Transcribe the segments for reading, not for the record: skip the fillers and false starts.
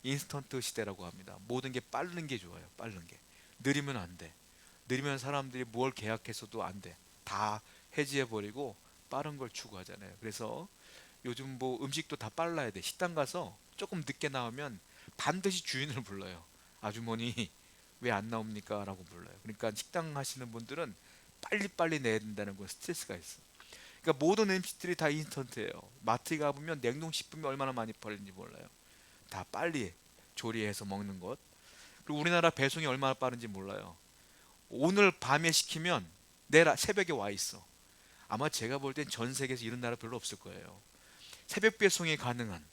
인스턴트 시대라고 합니다. 모든 게 빠른 게 좋아요. 빠른 게. 느리면 안 돼. 느리면 사람들이 뭘 계약해서도 안 돼. 다 해지해 버리고 빠른 걸 추구하잖아요. 그래서 요즘 뭐 음식도 다 빨라야 돼. 식당 가서 조금 늦게 나오면 반드시 주인을 불러요. 아주머니 왜 안 나옵니까? 라고 불러요. 그러니까 식당 하시는 분들은 빨리빨리 내야 된다는 건 스트레스가 있어. 그러니까 모든 음식들이 다 인스턴트예요. 마트에 가보면 냉동식품이 얼마나 많이 팔리는지 몰라요. 다 빨리 조리해서 먹는 것. 그리고 우리나라 배송이 얼마나 빠른지 몰라요. 오늘 밤에 시키면 내일 새벽에 와 있어. 아마 제가 볼 땐 전 세계에서 이런 나라 별로 없을 거예요. 새벽 배송이 가능한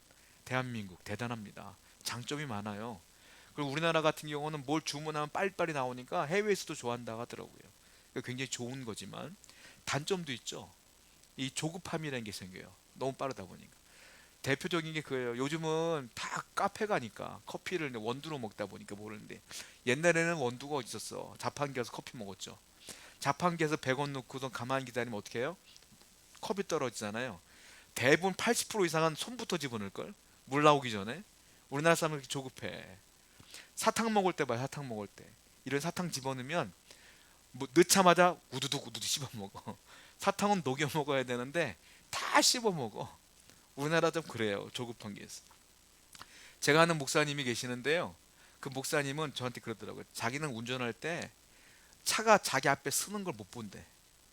대한민국 대단합니다. 장점이 많아요. 그리고 우리나라 같은 경우는 뭘 주문하면 빨리빨리 나오니까 해외에서도 좋아한다고 하더라고요. 굉장히 좋은 거지만 단점도 있죠. 이 조급함이라는 게 생겨요. 너무 빠르다 보니까. 대표적인 게 그거예요. 요즘은 다 카페 가니까 커피를 원두로 먹다 보니까 모르는데 옛날에는 원두가 어디 있었어. 자판기 가서 커피 먹었죠. 자판기에서 100원 넣고서 가만히 기다리면 어떻게 해요? 컵이 떨어지잖아요. 대부분 80% 이상은 손부터 집어넣을걸? 물 나오기 전에. 우리나라 사람은 그렇게 조급해. 사탕 먹을 때 봐요. 사탕 먹을 때. 이런 사탕 집어넣으면 뭐 넣자마자 우두둑 우두둑 씹어 먹어. 사탕은 녹여 먹어야 되는데 다 씹어 먹어. 우리나라 좀 그래요. 조급한 게 있어. 제가 아는 목사님이 계시는데요. 그 목사님은 저한테 그러더라고요. 자기는 운전할 때 차가 자기 앞에 서는 걸 못 본대.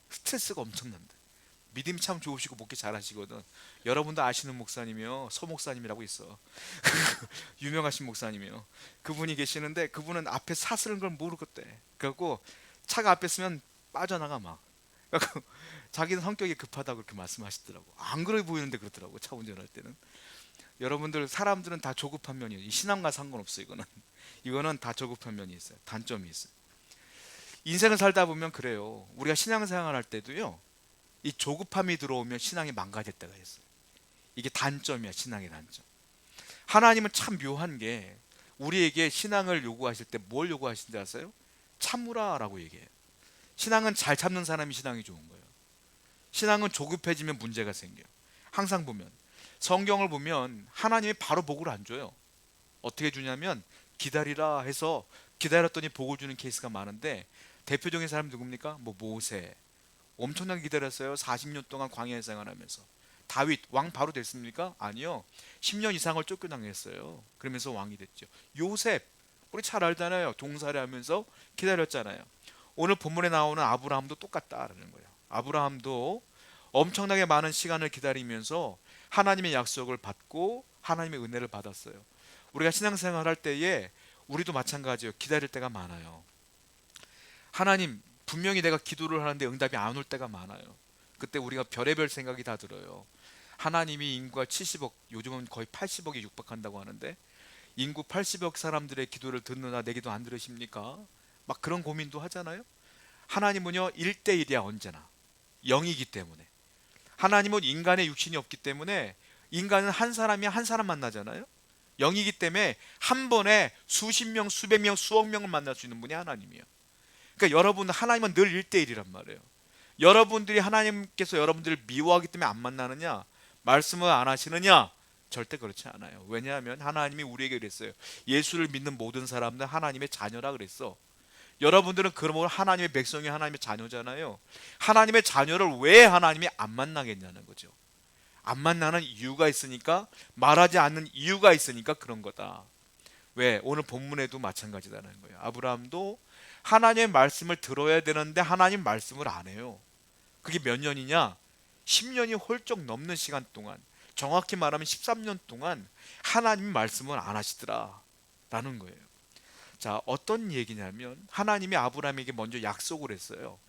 스트레스가 엄청난대. 믿음이 참 좋으시고 목회 잘하시거든. 여러분도 아시는 목사님이요. 서 목사님이라고 있어. 유명하신 목사님이요. 그분이 계시는데 그분은 앞에 사스는 걸 모르겠대. 그래갖고 차가 앞에 서면 빠져나가 막. 그래갖고 자기는 성격이 급하다고 그렇게 말씀하시더라고. 안 그래 보이는데 그렇더라고. 차 운전할 때는. 여러분들 사람들은 다 조급한 면이 있어요. 신앙과 상관없어요. 이거는 다 조급한 면이 있어요. 단점이 있어요. 인생을 살다 보면 그래요. 우리가 신앙생활 할 때도요. 이 조급함이 들어오면 신앙이 망가질 때가 있어요. 이게 단점이야. 신앙의 단점. 하나님은 참 묘한 게 우리에게 신앙을 요구하실 때 뭘 요구하신지 아세요? 참으라라고 얘기해요. 신앙은 잘 참는 사람이 신앙이 좋은 거예요. 신앙은 조급해지면 문제가 생겨요. 항상 보면 성경을 보면 하나님이 바로 복을 안 줘요. 어떻게 주냐면 기다리라 해서 기다렸더니 복을 주는 케이스가 많은데 대표적인 사람이 누굽니까? 뭐 모세 엄청나게 기다렸어요. 40년 동안 광야 생활하면서. 다윗 왕 바로 됐습니까? 아니요. 10년 이상을 쫓겨당했어요. 그러면서 왕이 됐죠. 요셉 우리 잘 알잖아요. 동살이 하면서 기다렸잖아요. 오늘 본문에 나오는 아브라함도 똑같다라는 거예요. 아브라함도 엄청나게 많은 시간을 기다리면서 하나님의 약속을 받고 하나님의 은혜를 받았어요. 우리가 신앙생활 할 때에 우리도 마찬가지예요. 기다릴 때가 많아요. 하나님 분명히 내가 기도를 하는데 응답이 안 올 때가 많아요. 그때 우리가 별의별 생각이 다 들어요. 하나님이 인구가 70억, 요즘은 거의 80억이 육박한다고 하는데 인구 80억 사람들의 기도를 듣느나 내 기도 안 들으십니까? 막 그런 고민도 하잖아요. 하나님은요 1대1이야 언제나. 0이기 때문에. 하나님은 인간의 육신이 없기 때문에 인간은 한 사람이 한 사람 만나잖아요. 0이기 때문에 한 번에 수십 명, 수백 명, 수억 명을 만날 수 있는 분이 하나님이에요. 그러니까 여러분 하나님은 늘 1대1이란 말이에요. 여러분들이 하나님께서 여러분들을 미워하기 때문에 안 만나느냐? 말씀을 안 하시느냐? 절대 그렇지 않아요. 왜냐하면 하나님이 우리에게 그랬어요. 예수를 믿는 모든 사람들 하나님의 자녀라 그랬어. 여러분들은 그러므로 하나님의 백성이 하나님의 자녀잖아요. 하나님의 자녀를 왜 하나님이 안 만나겠냐는 거죠. 안 만나는 이유가 있으니까, 말하지 않는 이유가 있으니까 그런 거다. 왜? 오늘 본문에도 마찬가지다는 거예요. 아브라함도 하나님의 말씀을 들어야 되는데 하나님 말씀을 안 해요. 그게 몇 년이냐? 10년이 훌쩍 넘는 시간 동안, 정확히 말하면 13년 동안 하나님 말씀을 안 하시더라 라는 거예요. 자, 어떤 얘기냐면 하나님이 아브라함에게 먼저 약속을 했어요.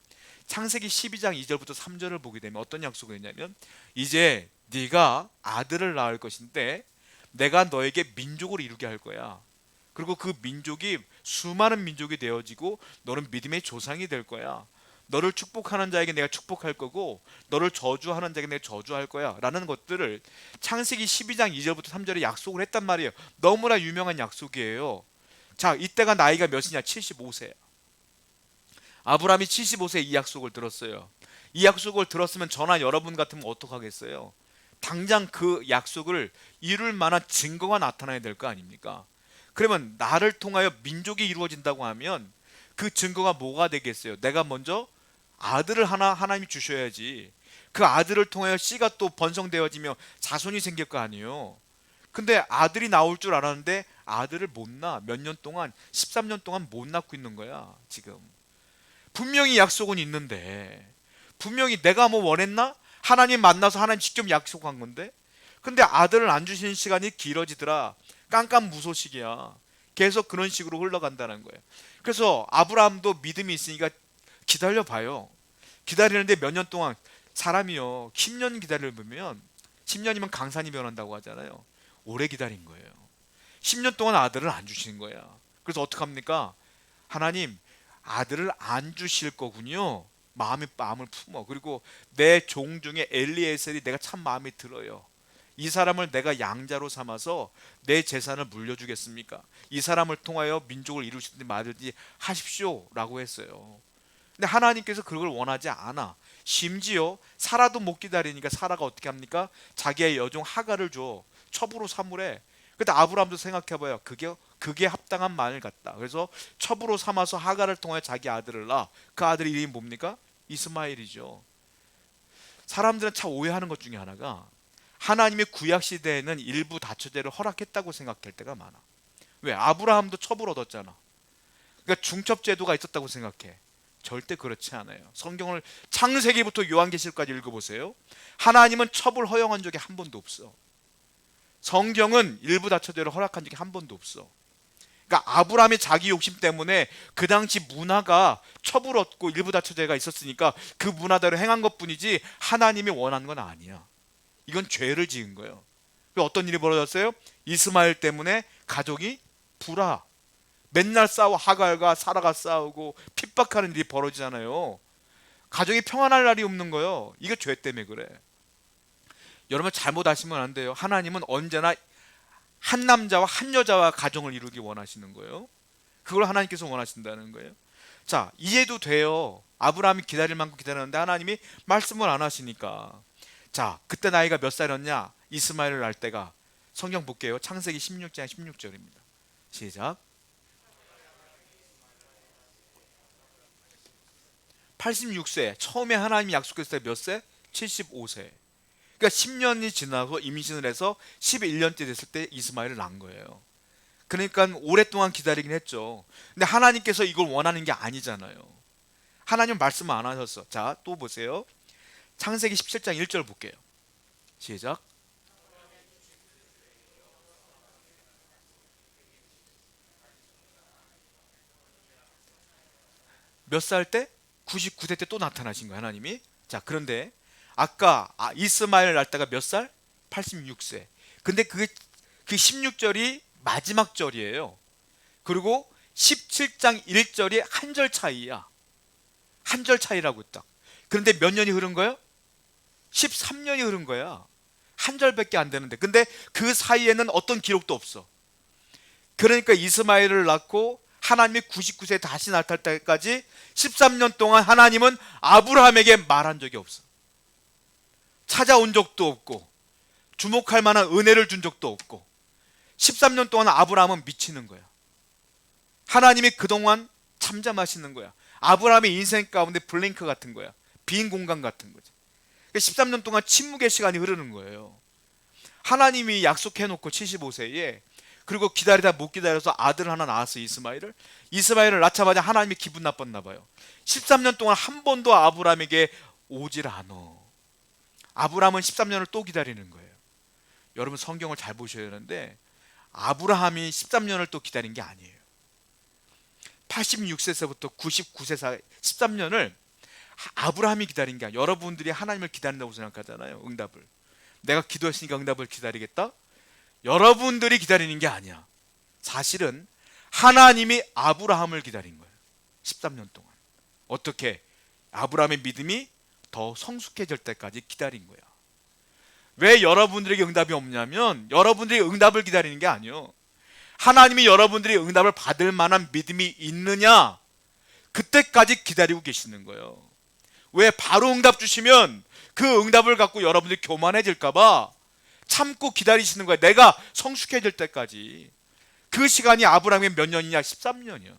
창세기 12장 2절부터 3절을 보게 되면 어떤 약속을 했냐면 이제 네가 아들을 낳을 것인데 내가 너에게 민족을 이루게 할 거야. 그리고 그 민족이 수많은 민족이 되어지고 너는 믿음의 조상이 될 거야. 너를 축복하는 자에게 내가 축복할 거고 너를 저주하는 자에게 내가 저주할 거야 라는 것들을 창세기 12장 2절부터 3절에 약속을 했단 말이에요. 너무나 유명한 약속이에요. 자, 이때가 나이가 몇이냐? 75세. 아브라함이 75세에 이 약속을 들었어요. 이 약속을 들었으면 저나 여러분 같으면 어떡하겠어요? 당장 그 약속을 이룰 만한 증거가 나타나야 될 거 아닙니까? 그러면 나를 통하여 민족이 이루어진다고 하면 그 증거가 뭐가 되겠어요? 내가 먼저 아들을 하나 하나님이 주셔야지 그 아들을 통하여 씨가 또 번성되어지며 자손이 생길 거 아니에요. 근데 아들이 나올 줄 알았는데 아들을 못 낳아. 몇 년 동안 13년 동안 못 낳고 있는 거야 지금. 분명히 약속은 있는데, 분명히 내가 뭐 원했나? 하나님 만나서 하나님 직접 약속한 건데, 근데 아들을 안 주시는 시간이 길어지더라. 깜깜무소식이야. 계속 그런 식으로 흘러간다는 거예요. 그래서 아브라함도 믿음이 있으니까 기다려봐요. 기다리는데 몇 년 동안, 사람이요 10년 기다려보면 10년이면 강산이 변한다고 하잖아요. 오래 기다린 거예요. 10년 동안 아들을 안 주시는 거야. 그래서 어떡합니까? 하나님, 아들을 안 주실 거군요. 마음을 품어. 그리고 내 종 중에 엘리에셀이 내가 참 마음에 들어요. 이 사람을 내가 양자로 삼아서 내 재산을 물려주겠습니까? 이 사람을 통하여 민족을 이루시든지 말든지 하십시오 라고 했어요. 근데 하나님께서 그걸 원하지 않아. 심지어 사라도 못 기다리니까 사라가 어떻게 합니까? 자기의 여종 하갈을 줘. 첩으로 삼으래. 근데 아브라함도 생각해봐요. 그게 합당한 마늘 같다. 그래서 첩으로 삼아서 하갈을 통해 자기 아들을 낳아. 그 아들의 이름이 뭡니까? 이스마엘이죠. 사람들은 참 오해하는 것 중에 하나가, 하나님의 구약 시대에는 일부 다처제를 허락했다고 생각할 때가 많아. 왜? 아브라함도 첩을 얻었잖아. 그러니까 중첩제도가 있었다고 생각해. 절대 그렇지 않아요. 성경을 창세기부터 요한계시록까지 읽어보세요. 하나님은 첩을 허용한 적이 한 번도 없어. 성경은 일부 다처제를 허락한 적이 한 번도 없어. 그러니까 아브라함의 자기 욕심 때문에 그 당시 문화가 첩을 얻고 일부 다처제가 있었으니까 그 문화대로 행한 것뿐이지 하나님이 원한 건 아니야. 이건 죄를 지은 거예요. 어떤 일이 벌어졌어요? 이스마엘 때문에 가족이 불화. 맨날 싸워. 하갈과 사라가 싸우고 핍박하는 일이 벌어지잖아요. 가정이 평안할 날이 없는 거예요. 이게 죄 때문에 그래. 여러분 잘못하시면 안 돼요. 하나님은 언제나 한 남자와 한 여자와 가정을 이루기 원하시는 거예요. 그걸 하나님께서 원하신다는 거예요. 자, 이해도 돼요. 아브라함이 기다릴 만큼 기다렸는데 하나님이 말씀을 안 하시니까. 자, 그때 나이가 몇 살이었냐? 이스마엘을 낳을 때가, 성경 볼게요. 창세기 16장 16절입니다. 시작. 86세. 처음에 하나님이 약속했을 때 몇 세? 75세. 그러니까 10년이 지나서 임신을 해서 11년째 됐을 때 이스마엘을 낳은 거예요. 그러니까 오랫동안 기다리긴 했죠. 근데 하나님께서 이걸 원하는 게 아니잖아요. 하나님 말씀 안 하셨어. 자, 또 보세요. 창세기 17장 1절 볼게요. 시작. 몇 살 때? 99세 때 또 나타나신 거예요, 하나님이. 자, 그런데 아까 이스마엘 낳을 때가 몇 살? 86세. 근데 그 16절이 마지막 절이에요. 그리고 17장 1절이 한 절 차이야. 한 절 차이라고 딱. 그런데 몇 년이 흐른 거예요? 13년이 흐른 거야. 한 절밖에 안 되는데. 근데 그 사이에는 어떤 기록도 없어. 그러니까 이스마엘을 낳고 하나님이 99세 다시 나타날 때까지 13년 동안 하나님은 아브라함에게 말한 적이 없어. 찾아온 적도 없고 주목할 만한 은혜를 준 적도 없고 13년 동안 아브라함은 미치는 거야. 하나님이 그동안 잠잠하시는 거야. 아브라함의 인생 가운데 블링크 같은 거야. 빈 공간 같은 거지. 13년 동안 침묵의 시간이 흐르는 거예요. 하나님이 약속해놓고 75세에, 그리고 기다리다 못 기다려서 아들 하나 낳았어. 이스마엘을 낳자마자 하나님이 기분 나빴나 봐요. 13년 동안 한 번도 아브라함에게 오질 않어. 아브라함은 13년을 또 기다리는 거예요. 여러분 성경을 잘 보셔야 되는데 아브라함이 13년을 또 기다린 게 아니에요. 86세서부터 99세 사이 13년을 아브라함이 기다린 게 아니에요. 여러분들이 하나님을 기다린다고 생각하잖아요. 응답을. 내가 기도했으니까 응답을 기다리겠다? 여러분들이 기다리는 게 아니야. 사실은 하나님이 아브라함을 기다린 거예요. 13년 동안. 어떻게? 아브라함의 믿음이 더 성숙해질 때까지 기다린 거야. 왜 여러분들에게 응답이 없냐면 여러분들이 응답을 기다리는 게 아니에요. 하나님이 여러분들이 응답을 받을 만한 믿음이 있느냐, 그때까지 기다리고 계시는 거예요. 왜? 바로 응답 주시면 그 응답을 갖고 여러분들이 교만해질까 봐 참고 기다리시는 거예요. 내가 성숙해질 때까지. 그 시간이 아브라함의 몇 년이냐? 13년이요.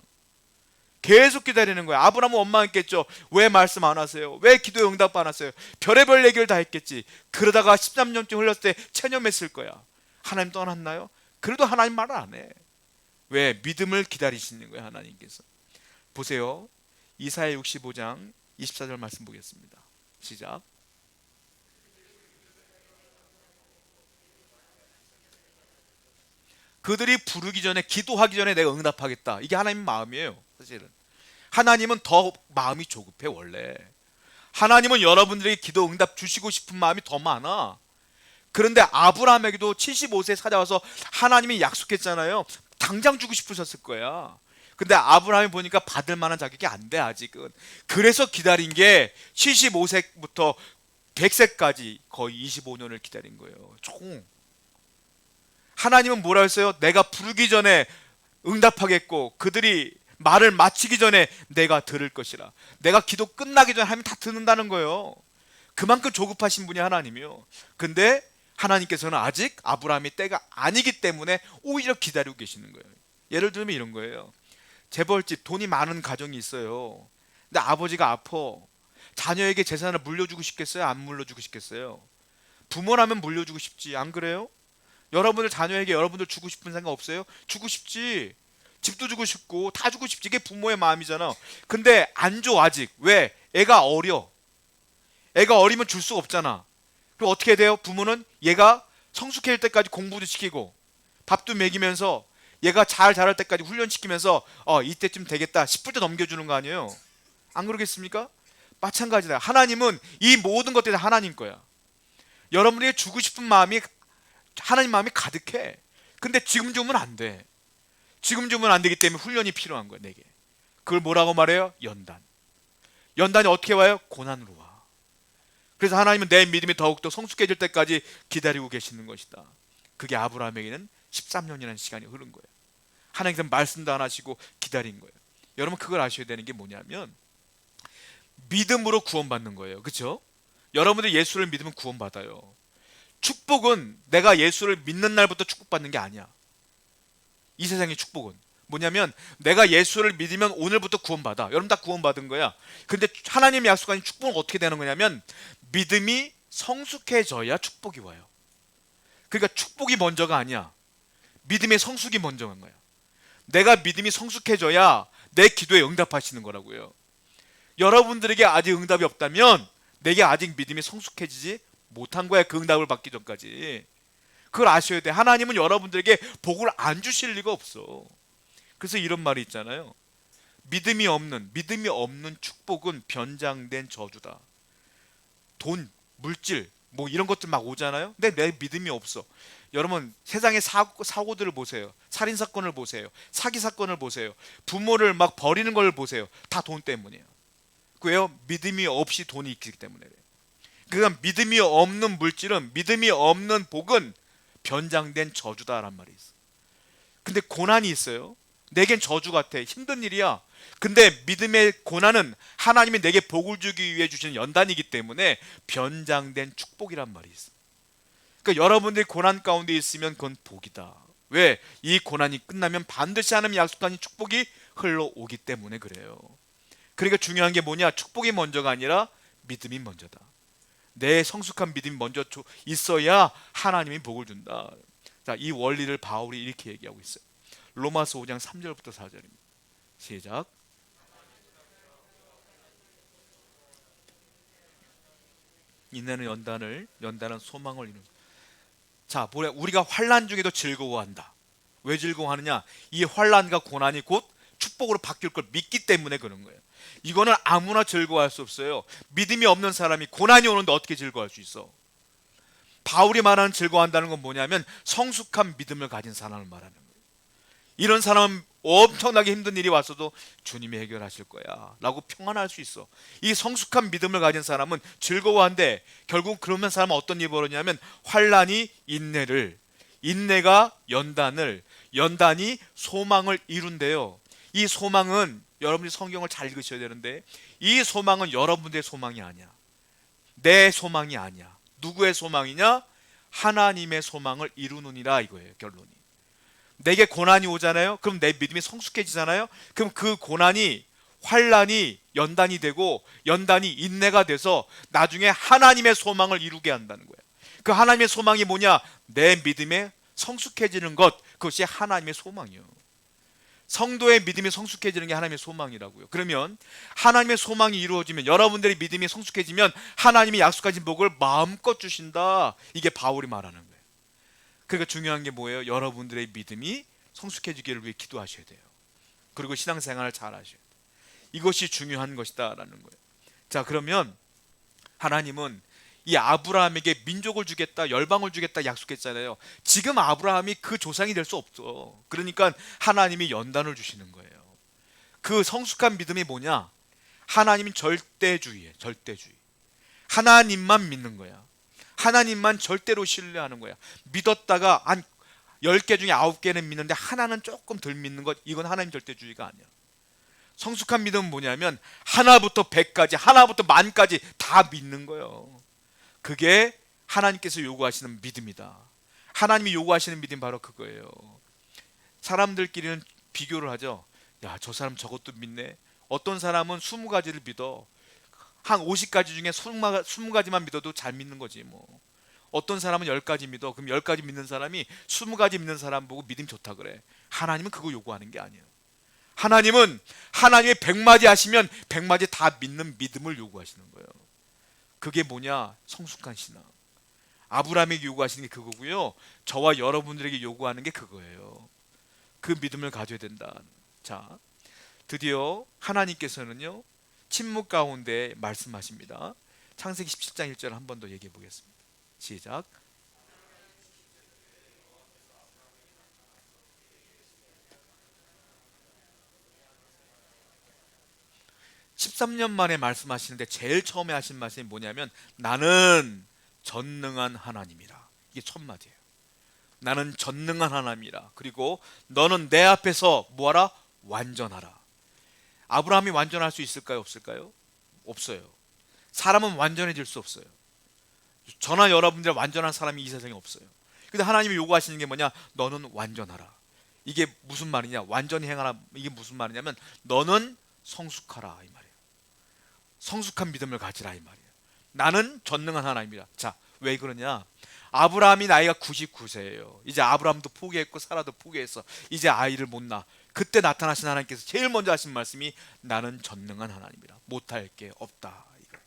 계속 기다리는 거야. 아브라함은 원망했겠죠. 왜 말씀 안 하세요? 왜 기도에 응답 안 하세요? 별의별 얘기를 다 했겠지. 그러다가 13년쯤 흘렀을 때 체념했을 거야. 하나님 떠났나요? 그래도 하나님 말을 안 해. 왜? 믿음을 기다리시는 거예요, 하나님께서. 보세요. 이사야 65장 24절 말씀 보겠습니다. 시작. 그들이 부르기 전에, 기도하기 전에 내가 응답하겠다. 이게 하나님 마음이에요. 사실은 하나님은 더 마음이 조급해. 원래 하나님은 여러분들에게 기도 응답 주시고 싶은 마음이 더 많아. 그런데 아브라함에게도 75세에 찾아와서 하나님이 약속했잖아요. 당장 주고 싶으셨을 거야. 근데 아브라함이 보니까 받을 만한 자격이 안 돼, 아직은. 그래서 기다린 게 75세부터 100세까지 거의 25년을 기다린 거예요, 총. 하나님은 뭐라 했어요? 내가 부르기 전에 응답하겠고, 그들이 말을 마치기 전에 내가 들을 것이라. 내가 기도 끝나기 전에 하면 다 듣는다는 거예요. 그만큼 조급하신 분이 하나님이요. 근데 하나님께서는 아직 아브라함이 때가 아니기 때문에 오히려 기다리고 계시는 거예요. 예를 들면 이런 거예요. 재벌집, 돈이 많은 가정이 있어요. 근데 아버지가 아파. 자녀에게 재산을 물려주고 싶겠어요? 안 물려주고 싶겠어요? 부모라면 물려주고 싶지, 안 그래요? 여러분들 자녀에게 여러분들 주고 싶은 생각 없어요? 주고 싶지. 집도 주고 싶고 다 주고 싶지. 이게 부모의 마음이잖아. 근데 안 줘, 아직. 왜? 애가 어려. 애가 어리면 줄 수가 없잖아. 그럼 어떻게 돼요? 부모는 얘가 성숙해질 때까지 공부도 시키고 밥도 먹이면서 얘가 잘 자랄 때까지 훈련시키면서 이때쯤 되겠다 싶을 때 넘겨주는 거 아니에요? 안 그러겠습니까? 마찬가지다. 하나님은 이 모든 것들이 다 하나님 거야. 여러분에게 주고 싶은 마음이 하나님 마음이 가득해. 근데 지금 주면 안 돼. 지금 주면 안 되기 때문에 훈련이 필요한 거야, 내게. 그걸 뭐라고 말해요? 연단. 연단이 어떻게 와요? 고난으로 와. 그래서 하나님은 내 믿음이 더욱더 성숙해질 때까지 기다리고 계시는 것이다. 그게 아브라함에게는 13년이라는 시간이 흐른 거예요. 하나님께서 말씀도 안 하시고 기다린 거예요. 여러분, 그걸 아셔야 되는 게 뭐냐면 믿음으로 구원받는 거예요. 그렇죠? 여러분들 예수를 믿으면 구원받아요. 축복은 내가 예수를 믿는 날부터 축복받는 게 아니야. 이 세상의 축복은 뭐냐면 내가 예수를 믿으면 오늘부터 구원받아. 여러분 다 구원받은 거야. 근데 하나님이 약속하신 축복은 어떻게 되는 거냐면 믿음이 성숙해져야 축복이 와요. 그러니까 축복이 먼저가 아니야. 믿음의 성숙이 먼저인 거야. 내가 믿음이 성숙해져야 내 기도에 응답하시는 거라고요. 여러분들에게 아직 응답이 없다면 내게 아직 믿음이 성숙해지지 못한 거야. 그 응답을 받기 전까지. 그걸 아셔야 돼. 하나님은 여러분들에게 복을 안 주실 리가 없어. 그래서 이런 말이 있잖아요. 믿음이 없는 축복은 변장된 저주다. 돈, 물질, 뭐 이런 것들 막 오잖아요. 근데 내 믿음이 없어. 여러분, 세상의 사고들을 보세요. 살인사건을 보세요. 사기사건을 보세요. 부모를 막 버리는 걸 보세요. 다 돈 때문이에요. 왜요? 믿음이 없이 돈이 있기 때문에. 그러니까 믿음이 없는 물질은, 믿음이 없는 복은 변장된 저주다란 말이 있어. 근데 고난이 있어요. 내겐 저주 같아. 힘든 일이야. 근데 믿음의 고난은 하나님이 내게 복을 주기 위해 주시는 연단이기 때문에 변장된 축복이란 말이 있어. 그러니까 여러분들이 고난 가운데 있으면 그건 복이다. 왜? 이 고난이 끝나면 반드시 하나님이 약속하신 축복이 흘러오기 때문에 그래요. 그러니까 중요한 게 뭐냐? 축복이 먼저가 아니라 믿음이 먼저다. 내 성숙한 믿음이 먼저 있어야 하나님이 복을 준다. 자, 이 원리를 바울이 이렇게 얘기하고 있어요. 로마서 5장 3절부터 4절입니다. 시작. 인내는 연단은 소망을 이룬다. 자, 뭐래? 우리가 환난 중에도 즐거워한다. 왜 즐거워하느냐? 이 환난과 고난이 곧 축복으로 바뀔 걸 믿기 때문에 그런 거예요. 이거는 아무나 즐거워할 수 없어요. 믿음이 없는 사람이 고난이 오는데 어떻게 즐거워할 수 있어? 바울이 말하는 즐거워한다는 건 뭐냐면 성숙한 믿음을 가진 사람을 말하는 거예요. 이런 사람은 엄청나게 힘든 일이 왔어도 주님이 해결하실 거야 라고 평안할 수 있어. 이 성숙한 믿음을 가진 사람은 즐거워한데 결국 그러면 사람은 어떤 일이 벌어지냐면 환난이 인내를, 인내가 연단을, 연단이 소망을 이룬대요. 이 소망은 여러분이 성경을 잘 읽으셔야 되는데 이 소망은 여러분의 소망이 아니야. 내 소망이 아니야. 누구의 소망이냐? 하나님의 소망을 이루느니라 이거예요, 결론이. 내게 고난이 오잖아요. 그럼 내 믿음이 성숙해지잖아요. 그럼 그 고난이 환란이 연단이 되고 연단이 인내가 돼서 나중에 하나님의 소망을 이루게 한다는 거예요. 그 하나님의 소망이 뭐냐? 내 믿음에 성숙해지는 것, 그것이 하나님의 소망이요. 성도의 믿음이 성숙해지는 게 하나님의 소망이라고요. 그러면 하나님의 소망이 이루어지면, 여러분들의 믿음이 성숙해지면 하나님이 약속하신 복을 마음껏 주신다. 이게 바울이 말하는 거예요. 그러니까 중요한 게 뭐예요? 여러분들의 믿음이 성숙해지기를 위해 기도하셔야 돼요. 그리고 신앙생활을 잘 하셔야 돼요. 이것이 중요한 것이다 라는 거예요. 자, 그러면 하나님은 이 아브라함에게 민족을 주겠다, 열방을 주겠다 약속했잖아요. 지금 아브라함이 그 조상이 될 수 없어. 그러니까 하나님이 연단을 주시는 거예요. 그 성숙한 믿음이 뭐냐? 하나님은 절대주의예요. 절대주의. 하나님만 믿는 거야. 하나님만 절대로 신뢰하는 거야. 믿었다가 한 10개 중에 9개는 믿는데 하나는 조금 덜 믿는 것, 이건 하나님 절대주의가 아니야. 성숙한 믿음은 뭐냐면 하나부터 100까지, 하나부터 만까지 다 믿는 거예요. 그게 하나님께서 요구하시는 믿음이다. 하나님이 요구하시는 믿음 바로 그거예요. 사람들끼리는 비교를 하죠. 야, 저 사람 저것도 믿네. 어떤 사람은 20가지를 믿어. 한 50가지 중에 20가지만 믿어도 잘 믿는 거지 뭐. 어떤 사람은 10가지 믿어. 그럼 10가지 믿는 사람이 20가지 믿는 사람 보고 믿음 좋다 그래. 하나님은 그거 요구하는 게 아니에요. 하나님은 하나님의 100마디 하시면 100마디 다 믿는 믿음을 요구하시는 거예요. 그게 뭐냐? 성숙한 신앙. 아브라함에게 요구하시는 게 그거고요. 저와 여러분들에게 요구하는 게 그거예요. 그 믿음을 가져야 된다. 자, 드디어 하나님께서는요, 침묵 가운데 말씀하십니다. 창세기 17장 1절 한 번 더 얘기해 보겠습니다. 시작. 13년 만에 말씀하시는데 제일 처음에 하신 말씀이 뭐냐면 나는 전능한 하나님이라. 이게 첫 마디예요. 나는 전능한 하나님이라. 그리고 너는 내 앞에서 뭐하라? 완전하라. 아브라함이 완전할 수 있을까요? 없을까요? 없어요. 사람은 완전해질 수 없어요. 저나 여러분들 완전한 사람이 이 세상에 없어요. 근데 하나님이 요구하시는 게 뭐냐? 너는 완전하라. 이게 무슨 말이냐? 완전히 행하라. 이게 무슨 말이냐면 너는 성숙하라 이 말이에요. 성숙한 믿음을 가지라 이 말이에요. 나는 전능한 하나님이다. 자, 왜 그러냐? 아브라함이 나이가 99세예요. 이제 아브라함도 포기했고 사라도 포기했어. 이제 아이를 못 낳아. 그때 나타나신 하나님께서 제일 먼저 하신 말씀이 나는 전능한 하나님이라. 못할 게 없다. 이거.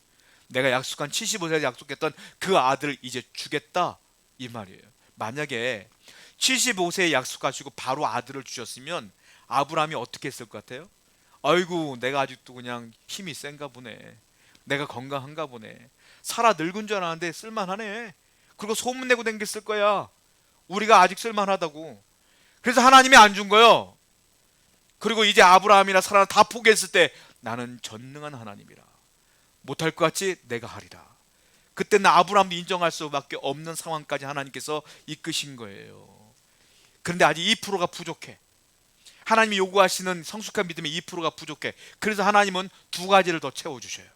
내가 약속한 75세에 약속했던 그 아들을 이제 주겠다 이 말이에요. 만약에 75세에 약속하시고 바로 아들을 주셨으면 아브라함이 어떻게 했을 것 같아요? 아이고, 내가 아직도 그냥 힘이 센가 보네. 내가 건강한가 보네. 살아 늙은 줄 알았는데 쓸만하네. 그리고 소문내고 댕겼을 거야. 우리가 아직 쓸만하다고. 그래서 하나님이 안 준 거예요. 그리고 이제 아브라함이나 사라 다 포기했을 때 나는 전능한 하나님이라. 못할 것 같지? 내가 하리라. 그때는 아브라함도 인정할 수밖에 없는 상황까지 하나님께서 이끄신 거예요. 그런데 아직 2%가 부족해. 하나님이 요구하시는 성숙한 믿음의 2%가 부족해. 그래서 하나님은 2가지를 더 채워주셔요.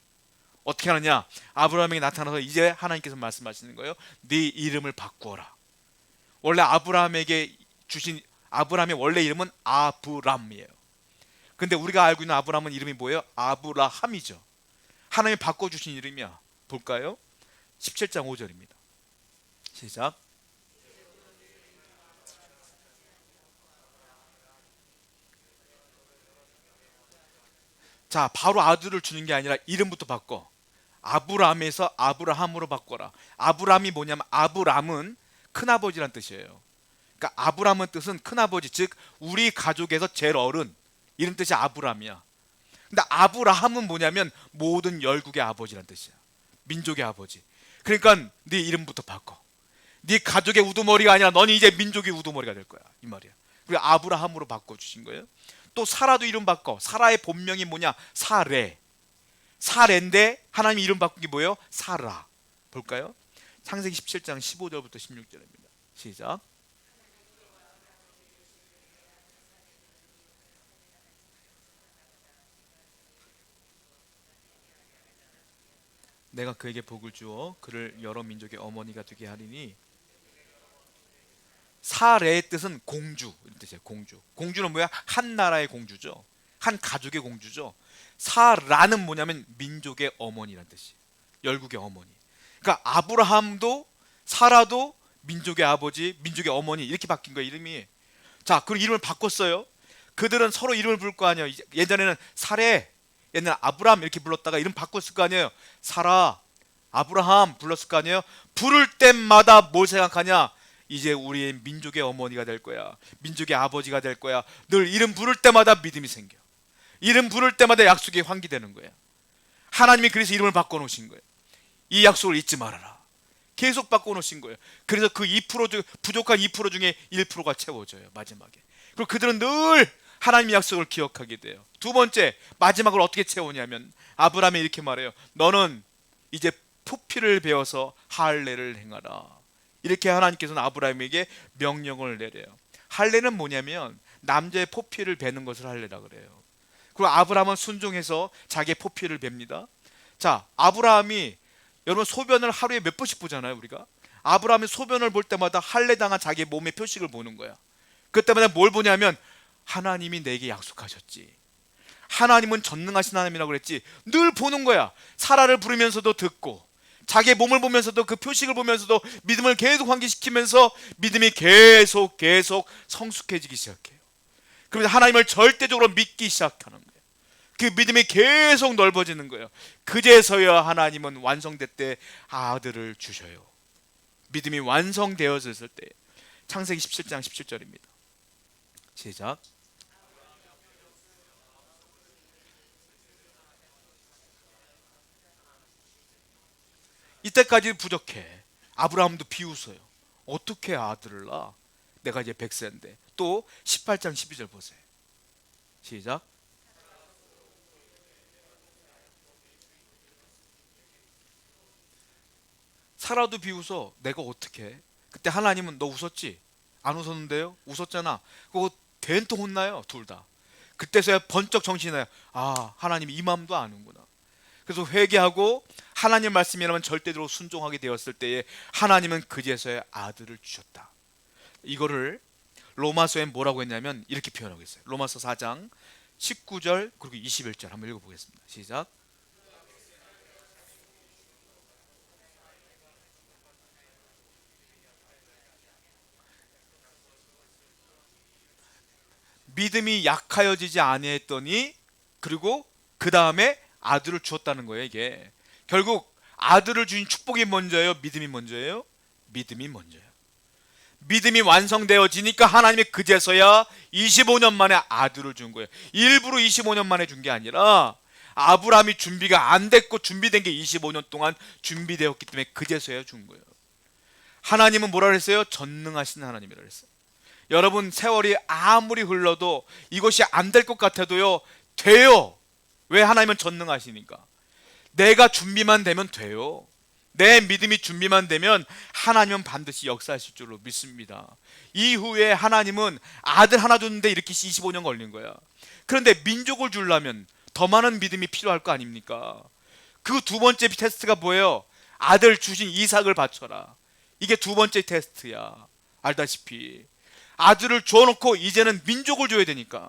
어떻게 하느냐? 아브라함에게 나타나서 이제 하나님께서 말씀하시는 거예요. 네 이름을 바꾸어라. 원래 아브라함에게 주신 아브라함의 원래 이름은 아브람이에요. 근데 우리가 알고 있는 아브람은 이름이 뭐예요? 아브라함이죠. 하나님이 바꿔주신 이름이야. 볼까요? 17장 5절입니다. 시작. 자, 바로 아들을 주는 게 아니라 이름부터 바꿔. 아브람에서 아브라함으로 바꿔라. 아브람이 뭐냐면 아브람은 큰아버지란 뜻이에요. 그러니까 아브람은 뜻은 큰아버지, 즉 우리 가족에서 제일 어른, 이런 뜻이 아브람이야. 근데 아브라함은 뭐냐면 모든 열국의 아버지란 뜻이야. 민족의 아버지. 그러니까 네 이름부터 바꿔. 네 가족의 우두머리가 아니라 너는 이제 민족의 우두머리가 될 거야 이 말이야. 그리고 아브라함으로 바꿔주신 거예요. 또 사라도 이름 바꿔. 사라의 본명이 뭐냐? 사레. 사레인데 하나님 이름 바꾼 게 뭐예요? 사라. 볼까요? 창세기 17장 15절부터 16절입니다. 시작. 내가 그에게 복을 주어 그를 여러 민족의 어머니가 되게 하리니 사레의 뜻은 공주 이런 뜻이에요. 공주. 공주는 뭐야? 한 나라의 공주죠. 한 가족의 공주죠. 사라는 뭐냐면 민족의 어머니란 뜻이에요. 열국의 어머니. 그러니까 아브라함도 사라도 민족의 아버지, 민족의 어머니 이렇게 바뀐 거예요, 이름이. 자, 그리고 이름을 바꿨어요. 그들은 서로 이름을 부를 거 아니에요. 예전에는 사레, 옛날 아브람 이렇게 불렀다가 이름 바꿨을 거 아니에요. 사라, 아브라함 불렀을 거 아니에요. 부를 때마다 뭘 생각하냐? 이제 우리의 민족의 어머니가 될 거야. 민족의 아버지가 될 거야. 늘 이름 부를 때마다 믿음이 생겨. 이름 부를 때마다 약속이 환기되는 거야. 하나님이 그래서 이름을 바꿔놓으신 거예요. 이 약속을 잊지 말아라. 계속 바꿔놓으신 거예요. 그래서 그 2% 부족한 2% 중에 1%가 채워져요, 마지막에. 그리고 그들은 늘 하나님의 약속을 기억하게 돼요. 두 번째, 마지막을 어떻게 채우냐면 아브라함이 이렇게 말해요. 너는 이제 포피를 베어서 할례를 행하라. 이렇게 하나님께서는 아브라함에게 명령을 내려요. 할례는 뭐냐면 남자의 포피를 베는 것을 할례라 그래요. 그리고 아브라함은 순종해서 자기의 포피를 뱁니다. 자, 아브라함이 여러분 소변을 하루에 몇 번씩 보잖아요, 우리가. 아브라함이 소변을 볼 때마다 할례당한 자기의 몸의 표식을 보는 거야. 그때마다 뭘 보냐면 하나님이 내게 약속하셨지. 하나님은 전능하신 하나님이라고 그랬지. 늘 보는 거야. 사라를 부르면서도 듣고 자기의 몸을 보면서도 그 표식을 보면서도 믿음을 계속 환기시키면서 믿음이 계속 성숙해지기 시작해요. 그러면서 하나님을 절대적으로 믿기 시작하는 거예요. 그 믿음이 계속 넓어지는 거예요. 그제서야 하나님은 완성될 때 아들을 주셔요. 믿음이 완성되었을 때. 창세기 17장 17절입니다. 시작. 이때까지 부족해. 아브라함도 비웃어요. 어떻게 아들을 낳아? 내가 이제 100세인데. 또 18장 12절 보세요. 시작. 사라도 비웃어. 내가 어떻게 해? 그때 하나님은 너 웃었지? 안 웃었는데요? 웃었잖아. 그거 된통 혼나요, 둘 다. 그때서야 번쩍 정신이 나요. 아, 하나님 이 마음도 아는구나. 그래서 회개하고 하나님 말씀이라면 절대로 순종하게 되었을 때에 하나님은 그제서야 아들을 주셨다. 이거를 로마서에 뭐라고 했냐면 이렇게 표현하고 있어요. 로마서 4장 19절 그리고 21절 한번 읽어보겠습니다. 시작. 믿음이 약하여지지 아니했더니 그리고 그 다음에 아들을 주었다는 거예요. 이게 결국 아들을 주신 축복이 먼저예요, 믿음이 먼저예요? 믿음이 먼저예요. 믿음이 완성되어지니까 하나님이 그제서야 25년 만에 아들을 준 거예요. 일부러 25년 만에 준 게 아니라 아브라함이 준비가 안 됐고 준비된 게 25년 동안 준비되었기 때문에 그제서야 준 거예요. 하나님은 뭐라 그랬어요? 전능하신 하나님이라 그랬어요. 여러분, 세월이 아무리 흘러도 이것이 안 될 것 같아도요, 돼요. 왜? 하나님은 전능하시니까. 내가 준비만 되면 돼요. 내 믿음이 준비만 되면 하나님은 반드시 역사하실 줄로 믿습니다. 이후에 하나님은 아들 하나 줬는데 이렇게 25년 걸린 거야. 그런데 민족을 주려면 더 많은 믿음이 필요할 거 아닙니까? 그 두 번째 테스트가 뭐예요? 아들 주신 이삭을 바쳐라. 이게 두 번째 테스트야. 알다시피 아들을 줘놓고 이제는 민족을 줘야 되니까.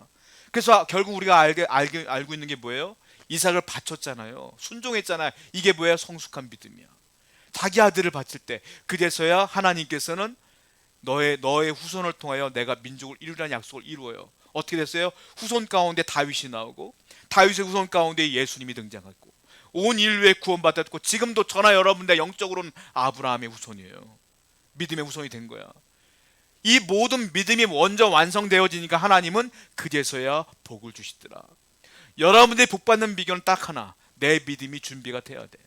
그래서 결국 우리가 알고 있는 게 뭐예요? 이삭을 바쳤잖아요. 순종했잖아요. 이게 뭐예요? 성숙한 믿음이야. 자기 아들을 바칠 때 그제서야 하나님께서는 너의 후손을 통하여 내가 민족을 이루라는 약속을 이루어요. 어떻게 됐어요? 후손 가운데 다윗이 나오고 다윗의 후손 가운데 예수님이 등장했고 온 인류에 구원받았고 지금도 저나 여러분들 영적으로는 아브라함의 후손이에요. 믿음의 후손이 된 거야. 이 모든 믿음이 먼저 완성되어지니까 하나님은 그제서야 복을 주시더라. 여러분들이 복받는 비결은 딱 하나. 내 믿음이 준비가 돼야 돼.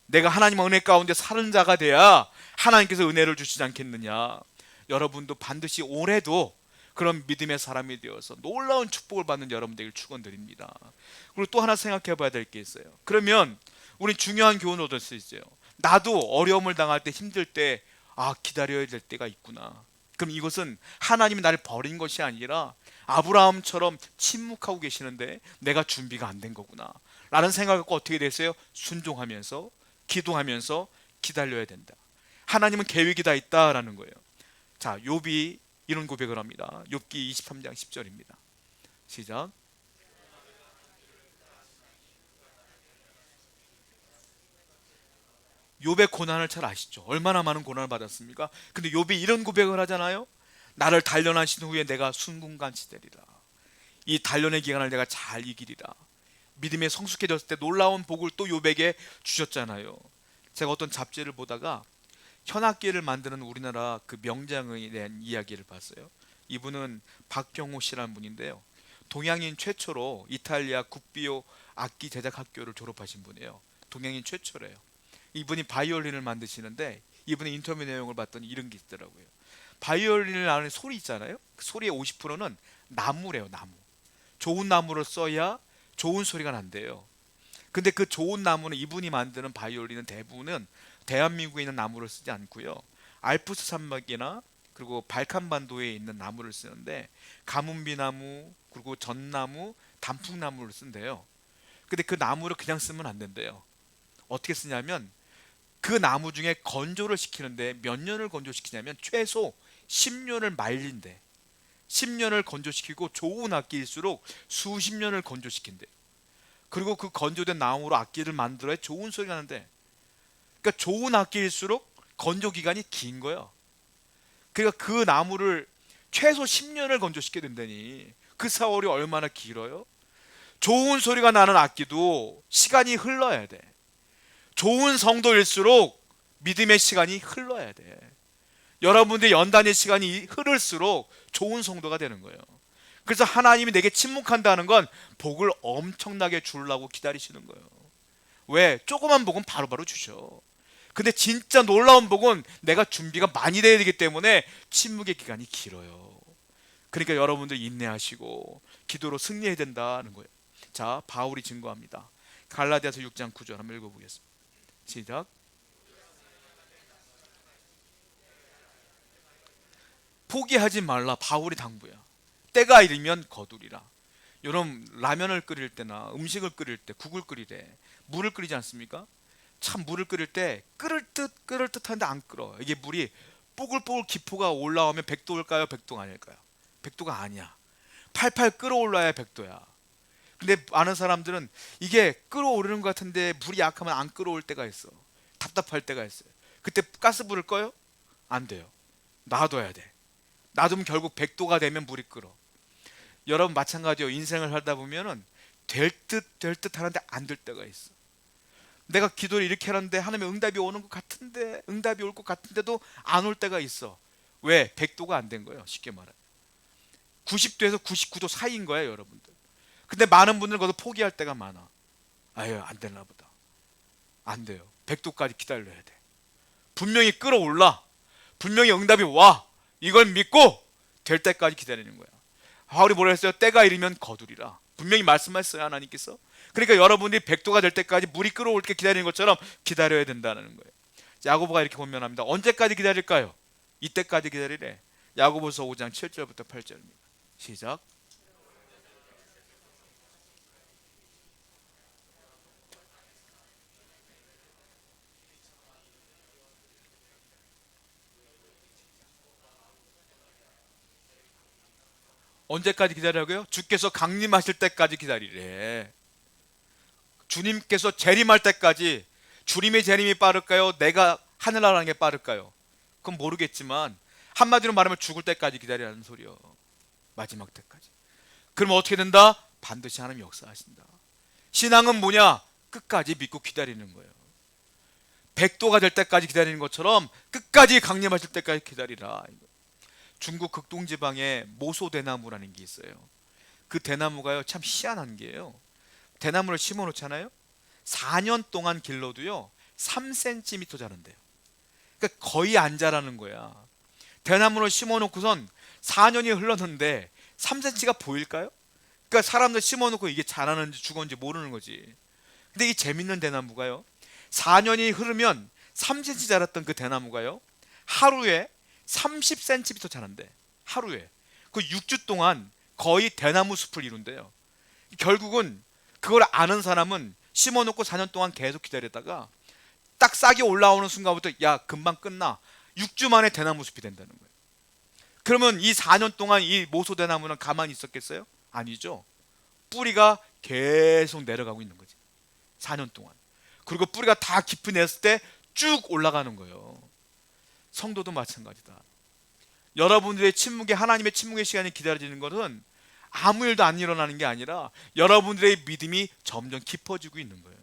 내가 하나님의 은혜 가운데 사는 자가 돼야 하나님께서 은혜를 주시지 않겠느냐. 여러분도 반드시 올해도 그런 믿음의 사람이 되어서 놀라운 축복을 받는 여러분들에게 축원드립니다. 그리고 또 하나 생각해 봐야 될 게 있어요. 그러면 우리 중요한 교훈을 얻을 수 있어요. 나도 어려움을 당할 때 힘들 때 기다려야 될 때가 있구나. 그럼 이것은 하나님이 나를 버린 것이 아니라 아브라함처럼 침묵하고 계시는데 내가 준비가 안 된 거구나 라는 생각을 갖고 어떻게 됐어요? 순종하면서 기도하면서 기다려야 된다. 하나님은 계획이 다 있다라는 거예요. 자, 욥이 이런 고백을 합니다. 욥기 23장 10절입니다. 시작. 욥의 고난을 잘 아시죠? 얼마나 많은 고난을 받았습니까? 근데 욥이 이런 고백을 하잖아요. 나를 단련하신 후에 내가 순금같이 되리라. 이 단련의 기간을 내가 잘 이기리라. 믿음에 성숙해졌을 때 놀라운 복을 또 욥에게 주셨잖아요. 제가 어떤 잡지를 보다가 현악기를 만드는 우리나라 그 명장에 대한 이야기를 봤어요. 이분은 박경호 씨라는 분인데요. 동양인 최초로 이탈리아 굿비오 악기 제작 학교를 졸업하신 분이에요. 동양인 최초래요. 이분이 바이올린을 만드시는데, 이분의 인터뷰 내용을 봤더니 이런 게 있더라고요. 바이올린을 나는 소리 있잖아요. 그 소리의 50%는 나무래요. 나무. 좋은 나무를 써야 좋은 소리가 난대요. 근데 그 좋은 나무는, 이분이 만드는 바이올린은 대부분은 대한민국에 있는 나무를 쓰지 않고요, 알프스 산맥이나 그리고 발칸반도에 있는 나무를 쓰는데, 가문비 나무, 그리고 전나무, 단풍나무를 쓴대요. 근데 그 나무를 그냥 쓰면 안 된대요. 어떻게 쓰냐면 그 나무 중에 건조를 시키는데 몇 년을 건조시키냐면 최소 10년을 말린대. 10년을 건조시키고 좋은 악기일수록 수십 년을 건조시킨대. 그리고 그 건조된 나무로 악기를 만들어야 좋은 소리가 나는데, 그러니까 좋은 악기일수록 건조 기간이 긴 거예요. 그러니까 그 나무를 최소 10년을 건조시켜야 된다니 그 세월이 얼마나 길어요? 좋은 소리가 나는 악기도 시간이 흘러야 돼. 좋은 성도일수록 믿음의 시간이 흘러야 돼. 여러분들의 연단의 시간이 흐를수록 좋은 성도가 되는 거예요. 그래서 하나님이 내게 침묵한다는 건 복을 엄청나게 주려고 기다리시는 거예요. 왜? 조그만 복은 바로바로 주셔. 근데 진짜 놀라운 복은 내가 준비가 많이 돼야 되기 때문에 침묵의 기간이 길어요. 그러니까 여러분들 인내하시고 기도로 승리해야 된다는 거예요. 자, 바울이 증거합니다. 갈라디아서 6장 9절 한번 읽어보겠습니다. 시작. 포기하지 말라. 바울이 당부야. 때가 이르면 거두리라. 여러분, 라면을 끓일 때나 음식을 끓일 때, 국을 끓이래, 물을 끓이지 않습니까? 참, 물을 끓일 때 끓을 듯 하는데 안 끓어. 이게 물이 뽀글뽀글 기포가 올라오면 100도일까요? 100도가 아닐까요? 100도가 아니야. 팔팔 끓어올라야 100도야. 근데 많은 사람들은 이게 끓어오르는 것 같은데 불이 약하면 안 끓어올 때가 있어. 답답할 때가 있어요. 그때 가스불을 꺼요? 안 돼요. 놔둬야 돼. 놔두면 결국 100도가 되면 물이 끓어. 여러분 마찬가지요. 인생을 살다 보면은 될 듯 하는데 안 될 때가 있어. 내가 기도를 이렇게 하는데 하나님의 응답이 오는 것 같은데, 응답이 올 것 같은데도 안 올 때가 있어. 왜? 100도가 안 된 거예요. 쉽게 말해. 90도에서 99도 사이인 거예요, 여러분들. 근데 많은 분들은 거기서 포기할 때가 많아. 아유, 안 되나 보다. 안 돼요. 100도까지 기다려야 돼. 분명히 끌어올라. 분명히 응답이 와. 이걸 믿고 될 때까지 기다리는 거야. 바울이 뭐라 했어요? 때가 이르면 거두리라. 분명히 말씀하셨어요, 하나님께서. 그러니까 여러분들이 100도가 될 때까지 물이 끓어올 때 기다리는 것처럼 기다려야 된다는 거예요. 야고보가 이렇게 권면합니다. 언제까지 기다릴까요? 이때까지 기다리래. 야고보서 5장 7절부터 8절입니다. 시작. 언제까지 기다리라고요? 주께서 강림하실 때까지 기다리래. 주님께서 재림할 때까지. 주님의 재림이 빠를까요? 내가 하늘나라는 게 빠를까요? 그건 모르겠지만 한마디로 말하면 죽을 때까지 기다리라는 소리요. 마지막 때까지. 그럼 어떻게 된다? 반드시 하나님 역사하신다. 신앙은 뭐냐? 끝까지 믿고 기다리는 거예요. 100도가 될 때까지 기다리는 것처럼 끝까지 강림하실 때까지 기다리라. 중국 극동지방에 모소대나무라는 게 있어요. 그 대나무가요, 참 희한한 게요. 대나무를 심어 놓잖아요. 4년 동안 길러도요 3cm 자란대요. 그러니까 거의 안 자라는 거야. 대나무를 심어 놓고선 4년이 흘렀는데 3cm가 보일까요? 그러니까 사람들 심어 놓고 이게 자라는지 죽었는지 모르는 거지. 근데 이 재밌는 대나무가요, 4년이 흐르면 3cm 자랐던 그 대나무가요 하루에 30cm 자란대. 하루에. 그 6주 동안 거의 대나무 숲을 이룬대요. 결국은 그걸 아는 사람은 심어놓고 4년 동안 계속 기다렸다가 딱 싹이 올라오는 순간부터 야, 금방 끝나. 6주 만에 대나무 숲이 된다는 거예요. 그러면 이 4년 동안 이 모소대나무는 가만히 있었겠어요? 아니죠. 뿌리가 계속 내려가고 있는 거지. 4년 동안. 그리고 뿌리가 다 깊이 냈을 때 쭉 올라가는 거예요. 성도도 마찬가지다. 여러분들의 침묵의, 하나님의 침묵의 시간이 기다려지는 것은 아무 일도 안 일어나는 게 아니라 여러분들의 믿음이 점점 깊어지고 있는 거예요.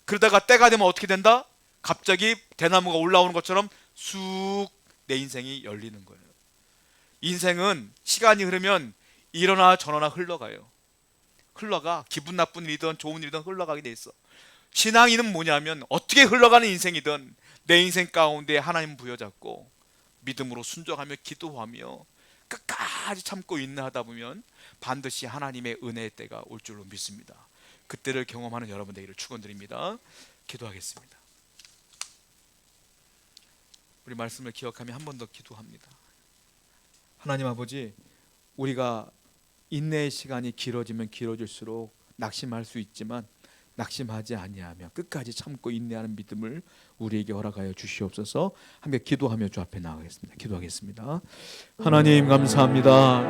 그러다가 때가 되면 어떻게 된다? 갑자기 대나무가 올라오는 것처럼 쑥 내 인생이 열리는 거예요. 인생은 시간이 흐르면 이러나 저러나 흘러가요. 흘러가. 기분 나쁜 일이든 좋은 일이든 흘러가게 돼 있어. 신앙인은 뭐냐면 어떻게 흘러가는 인생이든 내 인생 가운데 하나님 부여잡고 믿음으로 순종하며 기도하며 끝까지 참고 인내하다 보면 반드시 하나님의 은혜의 때가 올 줄로 믿습니다. 그때를 경험하는 여러분 되기를 축원드립니다. 기도하겠습니다. 우리 말씀을 기억하며 한 번 더 기도합니다. 하나님 아버지, 우리가 인내의 시간이 길어지면 길어질수록 낙심할 수 있지만 낙심하지 아니하며 끝까지 참고 인내하는 믿음을 우리에게 허락하여 주시옵소서. 함께 기도하며 주 앞에 나가겠습니다. 기도하겠습니다. 하나님 감사합니다.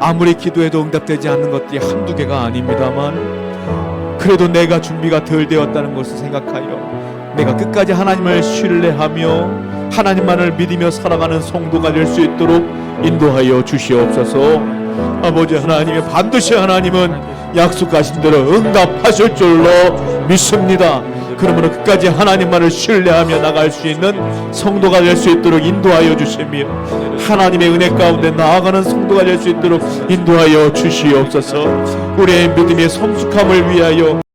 아무리 기도해도 응답되지 않는 것들이 한두 개가 아닙니다만 그래도 내가 준비가 덜 되었다는 것을 생각하여 내가 끝까지 하나님을 신뢰하며 하나님만을 믿으며 살아가는 성도가 될 수 있도록 인도하여 주시옵소서. 아버지 하나님의 반드시 하나님은 약속하신 대로 응답하실 줄로 믿습니다. 그러므로 끝까지 하나님만을 신뢰하며 나갈 수 있는 성도가 될 수 있도록 인도하여 주시며 하나님의 은혜 가운데 나아가는 성도가 될 수 있도록 인도하여 주시옵소서. 우리의 믿음의 성숙함을 위하여